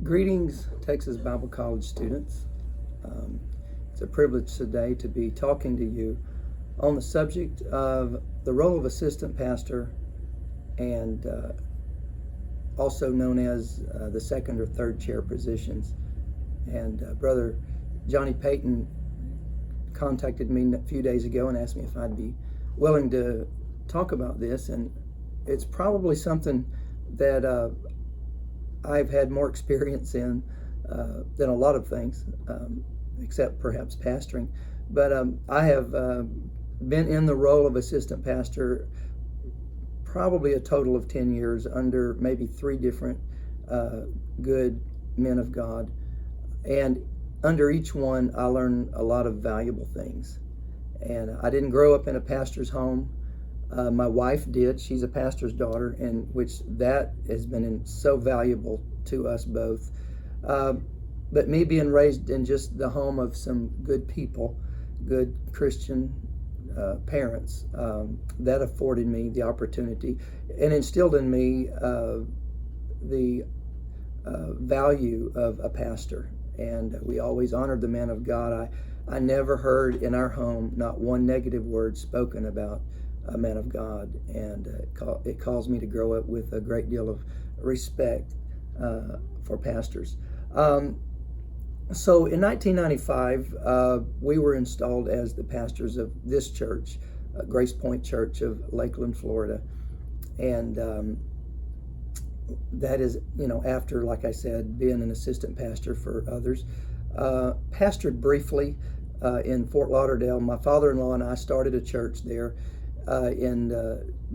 Greetings, Texas Bible College students. It's a privilege today to be talking to you on the subject of the role of assistant pastor and also known as the second or third chair positions. And Brother Johnnie Peyton contacted me a few days ago and asked me if I'd be willing to talk about this. And it's probably something that I've had more experience in than a lot of things, except perhaps pastoring. But I have been in the role of assistant pastor probably a total of 10 years under maybe three different good men of God. And under each one, I learned a lot of valuable things. And I didn't grow up in a pastor's home. My wife did. She's a pastor's daughter, and which that has been so valuable to us both. But me being raised in just the home of some good people, good Christian parents, that afforded me the opportunity and instilled in me the value of a pastor. And we always honored the man of God. I never heard in our home not one negative word spoken about a man of God, and it caused me to grow up with a great deal of respect for pastors. So in 1995, we were installed as the pastors of this church, Grace Point Church of Lakeland, Florida. And that is, after, like I said, being an assistant pastor for others. Pastored briefly in Fort Lauderdale. My father-in-law and I started a church there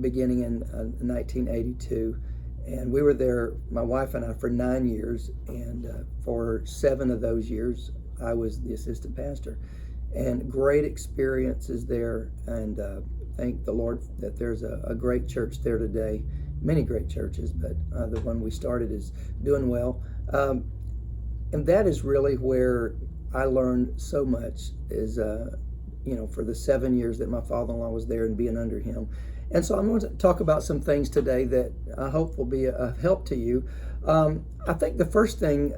beginning in 1982. And we were there, my wife and I, for 9 years. And for 7 of those years, I was the assistant pastor. And great experiences there. And thank the Lord that there's a great church there today. Many great churches, but the one we started is doing well. And that is really where I learned so much is, for the 7 years that my father-in-law was there and being under him. And so I'm going to talk about some things today that I hope will be a help to you. I think the first thing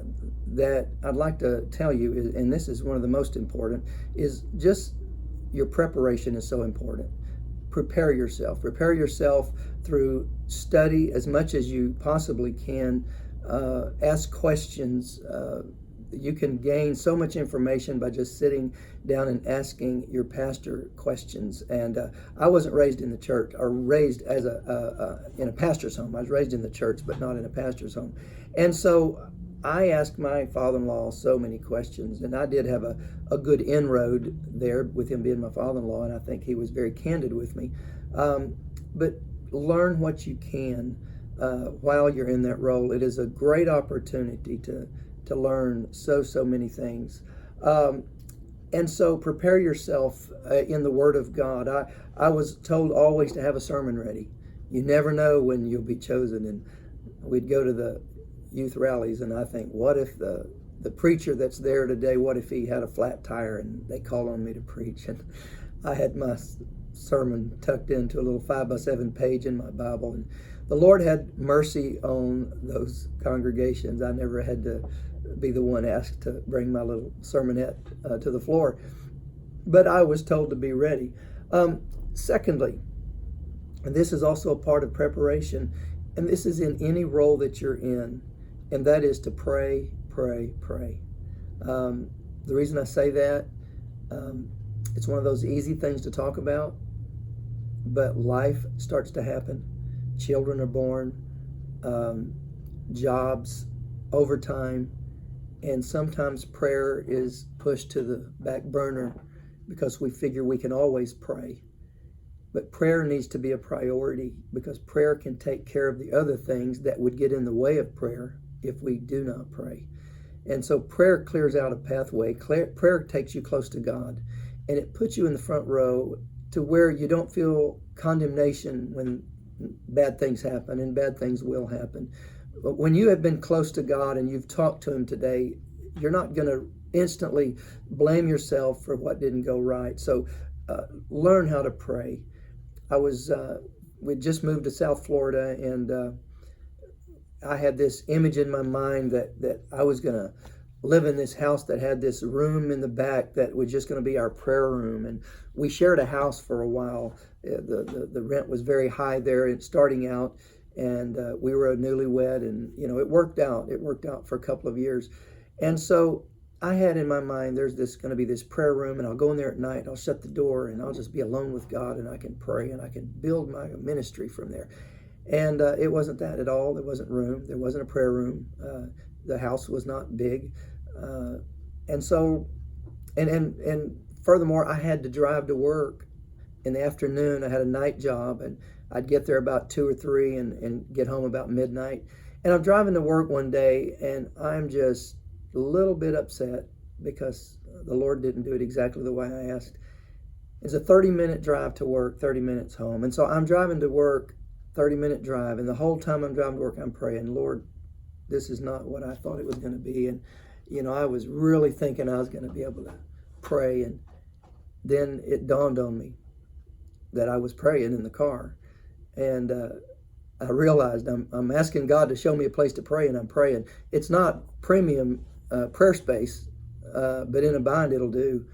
that I'd like to tell you is, and this is one of the most important, is just your preparation is so important. Prepare yourself. Prepare yourself through study as much as you possibly can. Ask questions. You can gain so much information by just sitting down and asking your pastor questions. And I wasn't raised in the church or raised as in a pastor's home. I was raised in the church, but not in a pastor's home. And so I asked my father-in-law so many questions, and I did have a good inroad there with him being my father-in-law, and I think he was very candid with me. But learn what you can while you're in that role. It is a great opportunity to learn so many things. And so prepare yourself in the Word of God. I was told always to have a sermon ready. You never know when you'll be chosen. And we'd go to the youth rallies, and I think, what if the preacher that's there today, what if he had a flat tire and they call on me to preach? And I had my sermon tucked into a little 5x7 page in my Bible. And the Lord had mercy on those congregations. I never had to be the one asked to bring my little sermonette to the floor. But I was told to be ready. Secondly, and this is also a part of preparation, and this is in any role that you're in, and that is to pray, pray, pray. The reason I say that, it's one of those easy things to talk about, but life starts to happen. Children are born, jobs, overtime, and sometimes prayer is pushed to the back burner because we figure we can always pray. But prayer needs to be a priority because prayer can take care of the other things that would get in the way of prayer if we do not pray. And so prayer clears out a pathway. Prayer takes you close to God, and it puts you in the front row to where you don't feel condemnation when bad things happen, and bad things will happen. But when you have been close to God and you've talked to Him today, you're not going to instantly blame yourself for what didn't go right. So learn how to pray. We'd just moved to South Florida, and I had this image in my mind that I was going to live in this house that had this room in the back that was just going to be our prayer room. And we shared a house for a while. The rent was very high there and starting out, and we were a newlywed, and it worked out. It worked out for a couple of years. And so I had in my mind, there's going to be this prayer room, and I'll go in there at night, I'll shut the door, and I'll just be alone with God, and I can pray, and I can build my ministry from there. And it wasn't that at all. There wasn't room. There wasn't a prayer room. The house was not big. And so, and furthermore, I had to drive to work in the afternoon. I had a night job, and I'd get there about 2 or 3 and get home about midnight. And I'm driving to work one day, and I'm just a little bit upset because the Lord didn't do it exactly the way I asked. It's a 30-minute drive to work, 30 minutes home. And so I'm driving to work, 30-minute drive, and the whole time I'm driving to work, I'm praying, Lord, this is not what I thought it was going to be. And I was really thinking I was going to be able to pray, and then it dawned on me that I was praying in the car, and I realized I'm asking God to show me a place to pray, and I'm praying. It's not premium prayer space, but in a bind it'll do.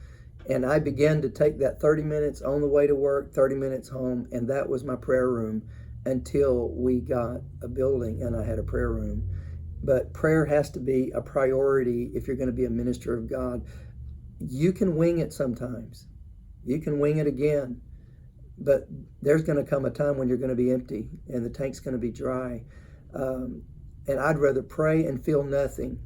And I began to take that 30 minutes on the way to work, 30 minutes home, and that was my prayer room until we got a building and I had a prayer room. But prayer has to be a priority if you're going to be a minister of God. You can wing it sometimes. You can wing it again. But there's going to come a time when you're going to be empty and the tank's going to be dry. And I'd rather pray and feel nothing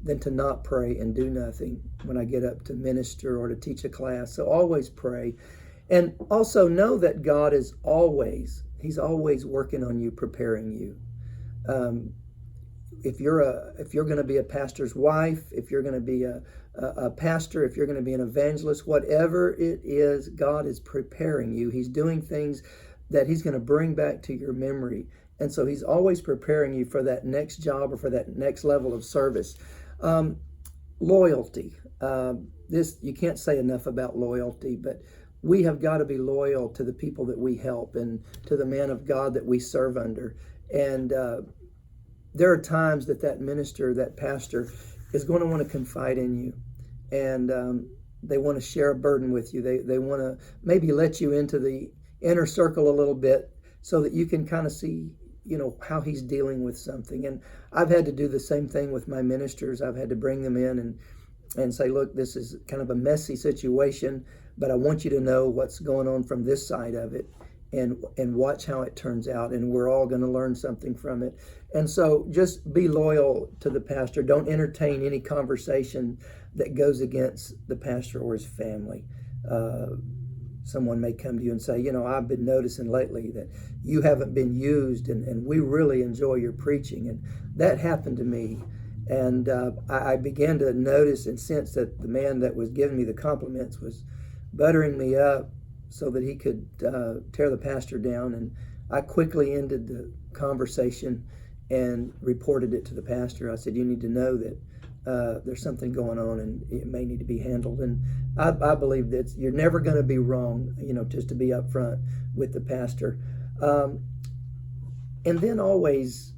than to not pray and do nothing when I get up to minister or to teach a class. So always pray. And also know that God is He's always working on you, preparing you. If you're going to be a pastor's wife, if you're going to be a pastor, if you're going to be an evangelist, whatever it is, God is preparing you. He's doing things that He's going to bring back to your memory. And so He's always preparing you for that next job or for that next level of service. Loyalty. You can't say enough about loyalty, but we have got to be loyal to the people that we help and to the man of God that we serve under. And there are times that minister, that pastor, is going to want to confide in you, and they want to share a burden with you. They want to maybe let you into the inner circle a little bit so that you can kind of see, how he's dealing with something. And I've had to do the same thing with my ministers. I've had to bring them in and say, look, this is kind of a messy situation, but I want you to know what's going on from this side of it, and watch how it turns out, and we're all going to learn something from it. And so just be loyal to the pastor. Don't entertain any conversation that goes against the pastor or his family. Someone may come to you and say, I've been noticing lately that you haven't been used, and we really enjoy your preaching. And that happened to me. And I began to notice and sense that the man that was giving me the compliments was buttering me up so that he could tear the pastor down. And I quickly ended the conversation and reported it to the pastor. I said, you need to know that there's something going on and it may need to be handled. And I believe that you're never going to be wrong, just to be upfront with the pastor. And then always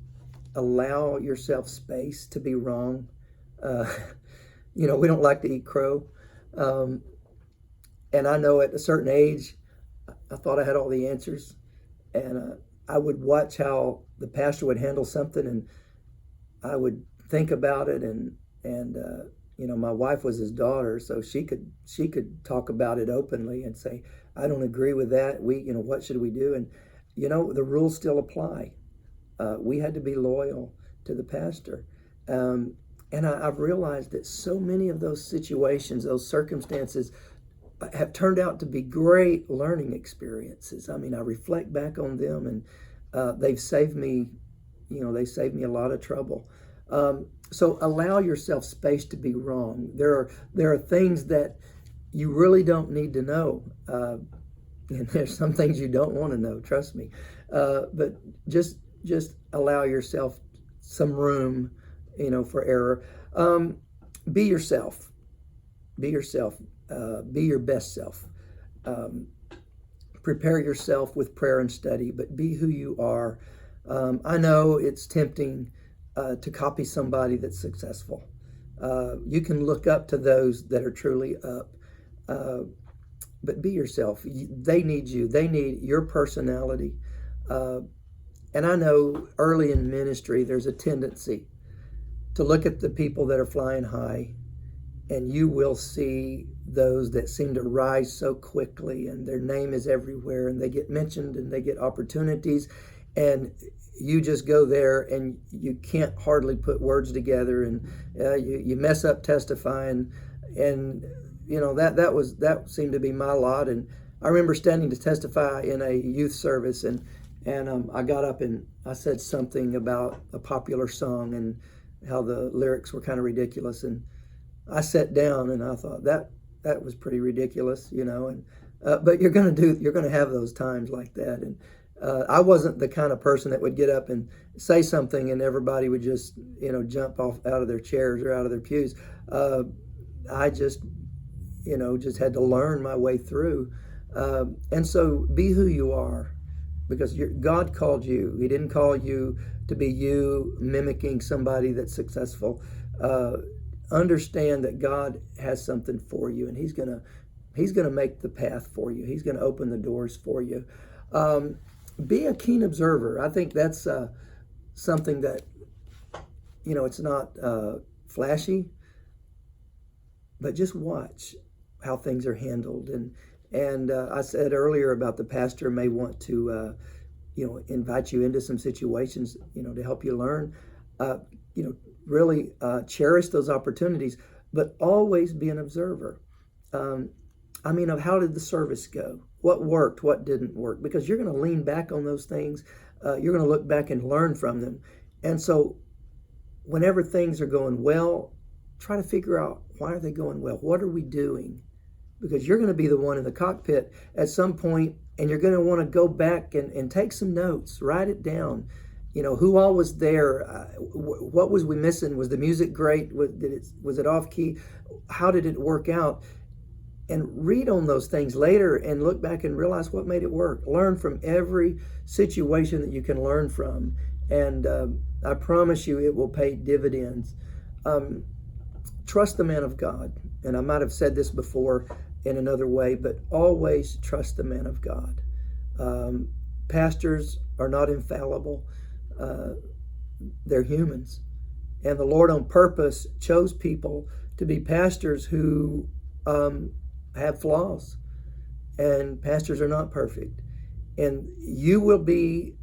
allow yourself space to be wrong. We don't like to eat crow. And I know at a certain age, I thought I had all the answers. And I would watch how the pastor would handle something, and I would think about it. And my wife was his daughter, so she could talk about it openly and say, I don't agree with that. What should we do? And, the rules still apply. We had to be loyal to the pastor. And I've realized that so many of those situations, those circumstances, have turned out to be great learning experiences. I mean, I reflect back on them, and they've saved me, a lot of trouble. So allow yourself space to be wrong. There are things that you really don't need to know. And there's some things you don't want to know, trust me. But just allow yourself some room, for error. Be yourself. Be yourself. Be your best self. Prepare yourself with prayer and study, but be who you are. I know it's tempting to copy somebody that's successful. You can look up to those that are truly up. But be yourself. They need you. They need your personality. And I know early in ministry, there's a tendency to look at the people that are flying high, and you will see those that seem to rise so quickly, and their name is everywhere, and they get mentioned, and they get opportunities, and you just go there, and you can't hardly put words together, and you mess up testifying, and that seemed to be my lot. And I remember standing to testify in a youth service, and I got up and I said something about a popular song and how the lyrics were kind of ridiculous, and I sat down and I thought that was pretty ridiculous, and but you're going to have those times like that. And I wasn't the kind of person that would get up and say something and everybody would just jump off out of their chairs or out of their pews. I just had to learn my way through. And so be who you are, because God called you. He didn't call you to be you mimicking somebody that's successful. Understand that God has something for you, and He's gonna make the path for you. He's gonna open the doors for you. Be a keen observer. I think that's something that it's not flashy, but just watch how things are handled. And I said earlier about the pastor may want to invite you into some situations to help you learn. Really cherish those opportunities, but always be an observer. Of how did the service go? What worked? What didn't work? Because you're going to lean back on those things. You're going to look back and learn from them. And so whenever things are going well, try to figure out, why are they going well? What are we doing? Because you're going to be the one in the cockpit at some point, and you're going to want to go back and take some notes, write it down. Who all was there? What was we missing? Was the music great? Was it off key? How did it work out? And read on those things later and look back and realize what made it work. Learn from every situation that you can learn from. And I promise you it will pay dividends. Trust the man of God. And I might have said this before in another way, but always trust the man of God. Pastors are not infallible. They're humans. And the Lord on purpose chose people to be pastors who have flaws. And pastors are not perfect. And you will be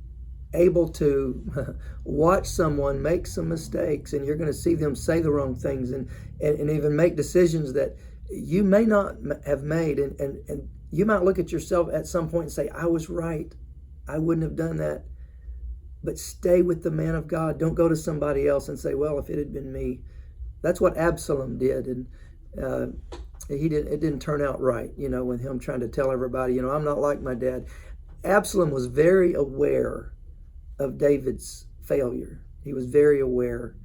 able to watch someone make some mistakes, and you're going to see them say the wrong things and even make decisions that you may not have made. And you might look at yourself at some point and say, I was right. I wouldn't have done that. But stay with the man of God. Don't go to somebody else and say, well, if it had been me. That's what Absalom did. And it didn't turn out right, with him trying to tell everybody, I'm not like my dad. Absalom was very aware of David's failure. He was very aware.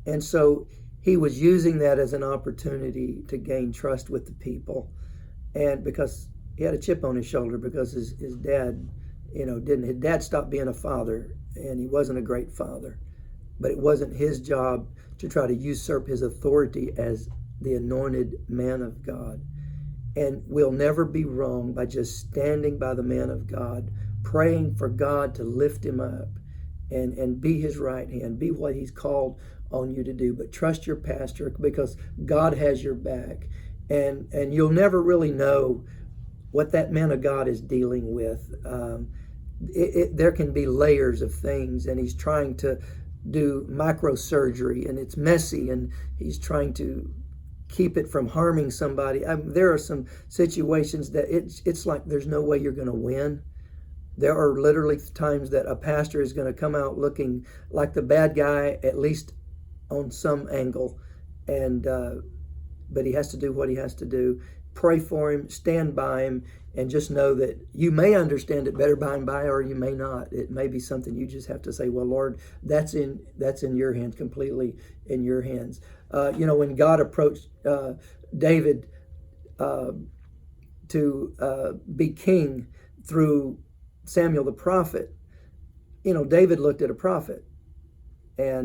And so he was using that as an opportunity to gain trust with the people. And because he had a chip on his shoulder because his dad, his dad stopped being a father, and he wasn't a great father. But it wasn't his job to try to usurp his authority as the anointed man of God. And we'll never be wrong by just standing by the man of God, praying for God to lift him up and be his right hand, be what he's called on you to do. But trust your pastor, because God has your back. And you'll never really know what that man of God is dealing with. There can be layers of things, and he's trying to do microsurgery, and it's messy, and he's trying to keep it from harming somebody. There are some situations that it's like there's no way you're going to win. There are literally times that a pastor is going to come out looking like the bad guy, at least on some angle, and but he has to do what he has to do. Pray for him, stand by him, and just know that you may understand it better by and by, or you may not. It may be something you just have to say, well, Lord, that's in your hands, completely in your hands. When God approached David to be king through Samuel the prophet, David looked at a prophet, and